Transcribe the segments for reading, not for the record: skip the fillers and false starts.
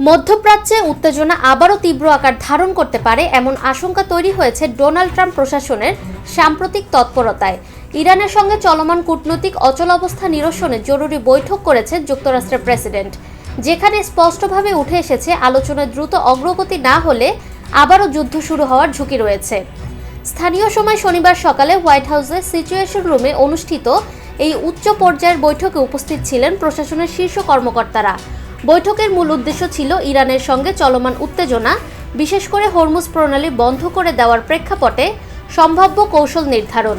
মধ্যপ্রাচ্যে উত্তেজনা আবারও তীব্র আকার ধারণ করতে পারে এমন আশঙ্কা তৈরি হয়েছে ডোনাল্ড ট্রাম্প প্রশাসনের সাম্প্রতিক তৎপরতায়। ইরানের সঙ্গে চলমান কূটনৈতিক অচলাবস্থা নিরসনে জরুরি বৈঠক করেছে যুক্তরাষ্ট্রের প্রেসিডেন্ট, যেখানে স্পষ্টভাবে উঠে এসেছে আলোচনায় দ্রুত অগ্রগতি না হলে আবারও যুদ্ধ শুরু হওয়ার ঝুঁকি রয়েছে। স্থানীয় সময় শনিবার সকালে হোয়াইট হাউসের সিচুয়েশন রুমে অনুষ্ঠিত এই উচ্চ পর্যায়ের বৈঠকে উপস্থিত ছিলেন প্রশাসনের শীর্ষ কর্মকর্তারা। বৈঠকের মূল উদ্দেশ্য ছিল ইরানের সঙ্গে চলমান উত্তেজনা, বিশেষ করে হরমুজ প্রণালী বন্ধ করে দেওয়ার প্রেক্ষাপটে সম্ভাব্য কৌশল নির্ধারণ।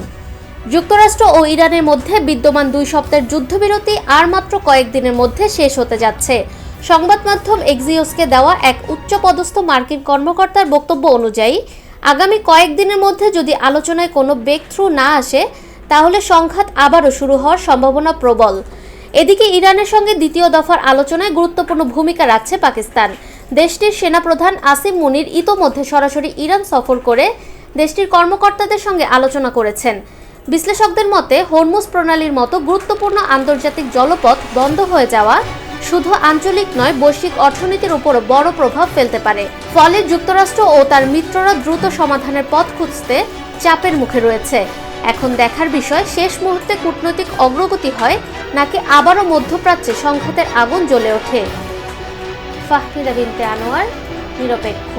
যুক্তরাষ্ট্র ও ইরানের মধ্যে বিদ্যমান 2 সপ্তাহের যুদ্ধবিরতি আর মাত্র কয়েকদিনের মধ্যে শেষ হতে যাচ্ছে। সংবাদ মাধ্যম এক্সিওসকে দেওয়া এক উচ্চপদস্থ মার্কিন কর্মকর্তার বক্তব্য অনুযায়ী আগামী কয়েকদিনের মধ্যে যদি আলোচনায় কোনো ব্রেক থ্রু না আসে, তাহলে সংঘাত আবারও শুরু হওয়ার সম্ভাবনা প্রবল। এদিকে ইরানের সঙ্গে দ্বিতীয় দফার আলোচনায় গুরুত্বপূর্ণ ভূমিকা রাখছে পাকিস্তান। দেশটির সেনাপ্রধান আসিম মুনির ইতোমধ্যে সরাসরি ইরান সফর করে দেশটির কর্মকর্তাদের সঙ্গে আলোচনা করেছেন। বিশ্লেষকদের মতে হরমুজ প্রণালীর মতো গুরুত্বপূর্ণ আন্তর্জাতিক জলপথ বন্ধ হয়ে যাওয়া শুধু আঞ্চলিক নয়, বৈশ্বিক অর্থনীতির উপরও বড় প্রভাব ফেলতে পারে। ফলে যুক্তরাষ্ট্র ও তার মিত্ররা দ্রুত সমাধানের পথ খুঁজতে চাপের মুখে রয়েছে। এখন দেখার বিষয় শেষ মুহূর্তে কূটনৈতিক অগ্রগতি হয় নাকি আবারও মধ্যপ্রাচ্যে সংঘাতের আগুন জ্বলে ওঠে। ফাহমিদা বিনতে আনোয়ার, নিরপেক্ষ।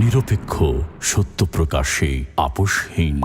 নিরপেক্ষ, সত্য প্রকাশে আপোষহীন।